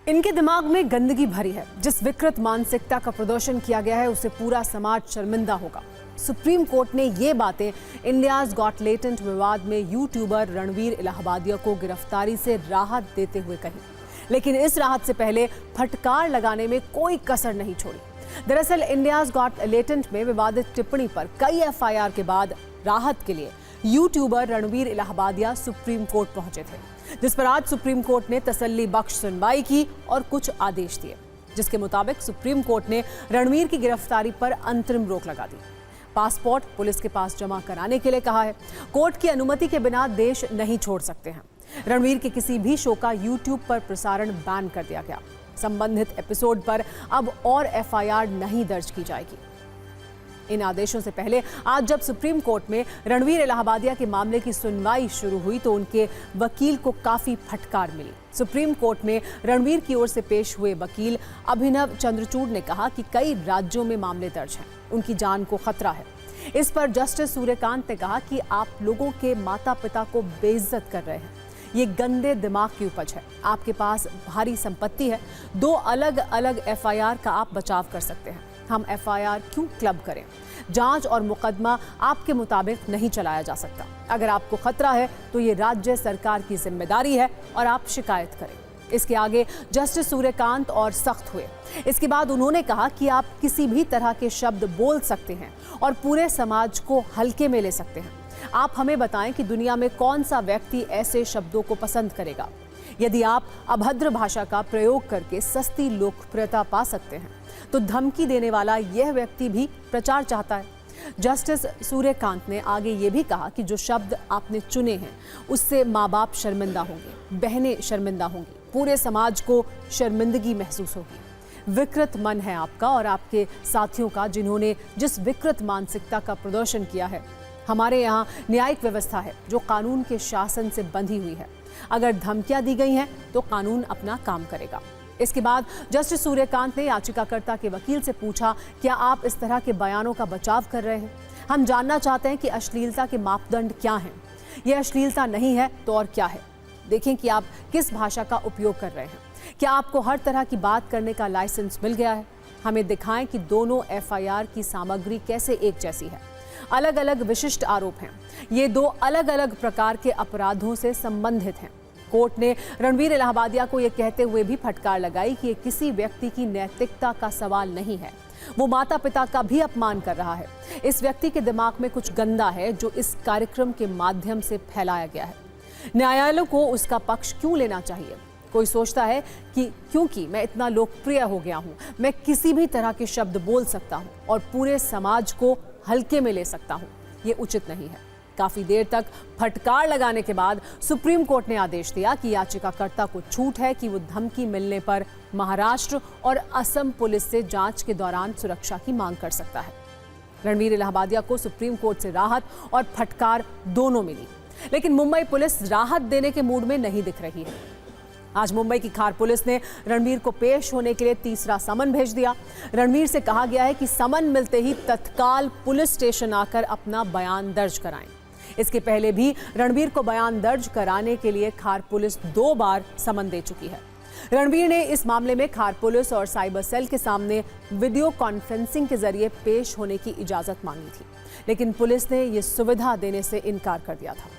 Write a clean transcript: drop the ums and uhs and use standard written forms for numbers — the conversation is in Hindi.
इनके दिमाग में गंदगी भरी है। जिस विकृत मानसिकता का प्रदर्शन किया गया है उसे पूरा समाज शर्मिंदा होगा। सुप्रीम कोर्ट ने ये बातें इंडियाज गॉट लेटेंट विवाद में यूट्यूबर रणवीर इलाहाबादिया को गिरफ्तारी से राहत देते हुए कही, लेकिन इस राहत से पहले फटकार लगाने में कोई कसर नहीं छोड़ी। दरअसल इंडियाज गॉट लेटेंट में विवादित टिप्पणी पर कई एफआईआर के बाद राहत के लिए YouTuber Ranveer Allahbadia supreme court पहुंचे थे, जिस पर आज सुप्रीम कोर्ट ने तसल्ली बख्श सुनवाई की और कुछ आदेश दिए, जिसके मुताबिक सुप्रीम कोर्ट ने रणवीर की गिरफ्तारी पर अंतरिम रोक लगा दी। पासपोर्ट पुलिस के पास जमा कराने के लिए कहा है। कोर्ट की अनुमति के बिना देश नहीं छोड़ सकते हैं। रणवीर के किसी भी शो का यूट्यूब पर प्रसारण बैन कर दिया गया। संबंधित एपिसोड पर अब और एफआईआर नहीं दर्ज की जाएगी। इन आदेशों से पहले आज जब सुप्रीम कोर्ट में रणवीर इलाहाबादिया के मामले की सुनवाई शुरू हुई तो उनके वकील को काफी फटकार मिली। सुप्रीम कोर्ट में रणवीर की ओर से पेश हुए वकील अभिनव चंद्रचूड़ ने कहा कि कई राज्यों में मामले दर्ज हैं, उनकी जान को खतरा है। इस पर जस्टिस सूर्यकांत ने कहा कि आप लोगों के माता पिता को बेइज्जत कर रहे हैं। ये गंदे दिमाग की उपज है। आपके पास भारी संपत्ति है। 2 अलग अलग एफआईआर का आप बचाव कर सकते हैं। हम एफआईआर क्यों क्लब करें? जांच और मुकदमा आपके मुताबिक नहीं चलाया जा सकता। अगर आपको खतरा है तो ये राज्य सरकार की जिम्मेदारी है और आप शिकायत करें। इसके आगे जस्टिस सूर्यकांत और सख्त हुए। इसके बाद उन्होंने कहा कि आप किसी भी तरह के शब्द बोल सकते हैं और पूरे समाज को हल्के में ले सकते हैं। आप हमें बताएं कि दुनिया में कौन सा व्यक्ति ऐसे शब्दों को पसंद करेगा। यदि आप अभद्र भाषा का प्रयोग करके सस्ती लोकप्रियता पा सकते हैं तो धमकी देने वाला यह व्यक्ति भी प्रचार चाहता है। जस्टिस सूर्यकांत ने आगे ये भी कहा कि जो शब्द आपने चुने हैं उससे माँ बाप शर्मिंदा होंगे, बहनें शर्मिंदा होंगी, पूरे समाज को शर्मिंदगी महसूस होगी। विकृत मन है आपका और आपके साथियों का, जिन्होंने जिस विकृत मानसिकता का प्रदर्शन किया है। हमारे यहाँ न्यायिक व्यवस्था है जो कानून के शासन से बंधी हुई है। अगर धमकियां दी गई हैं तो कानून अपना काम करेगा। इसके बाद जस्टिस सूर्यकांत ने याचिकाकर्ता के वकील से पूछा, क्या आप इस तरह के बयानों का बचाव कर रहे हैं? हम जानना चाहते हैं कि अश्लीलता के मापदंड क्या हैं। यह अश्लीलता नहीं है तो और क्या है? देखें कि आप किस भाषा का उपयोग कर रहे हैं। क्या आपको हर तरह की बात करने का लाइसेंस मिल गया है? हमें दिखाएं कि दोनों एफआईआर की सामग्री कैसे एक जैसी है। अलग अलग विशिष्ट आरोप हैं। ये 2 अलग अलग प्रकार के अपराधों से संबंधित हैं। कोर्ट ने रणवीर इलाहाबादिया को यह कहते हुए भी फटकार लगाई कि ये किसी व्यक्ति की नैतिकता का सवाल नहीं है, वो माता पिता का भी अपमान कर रहा है। इस व्यक्ति के दिमाग में कुछ गंदा है जो इस कार्यक्रम के माध्यम से फैलाया गया है। न्यायालय को उसका पक्ष क्यों लेना चाहिए? कोई सोचता है कि क्योंकि मैं इतना लोकप्रिय हो गया हूं, मैं किसी भी तरह के शब्द बोल सकता हूं और पूरे समाज को हल्के में ले सकता हूं। ये उचित नहीं है। काफी देर तक फटकार लगाने के बाद सुप्रीम कोर्ट ने आदेश दिया कि याचिकाकर्ता को छूट है कि वो धमकी मिलने पर महाराष्ट्र और असम पुलिस से जांच के दौरान सुरक्षा की मांग कर सकता है। रणवीर इलाहाबादिया को सुप्रीम कोर्ट से राहत और फटकार दोनों मिली, लेकिन मुंबई पुलिस राहत देने के मूड में नहीं दिख रही है। आज मुंबई की खार पुलिस ने रणवीर को पेश होने के लिए तीसरा समन भेज दिया। रणवीर से कहा गया है कि समन मिलते ही तत्काल पुलिस स्टेशन आकर अपना बयान दर्ज कराएं। इसके पहले भी रणवीर को बयान दर्ज कराने के लिए खार पुलिस 2 बार समन दे चुकी है। रणवीर ने इस मामले में खार पुलिस और साइबर सेल के सामने वीडियो कॉन्फ्रेंसिंग के जरिए पेश होने की इजाजत मांगी थी, लेकिन पुलिस ने यह सुविधा देने से इनकार कर दिया था।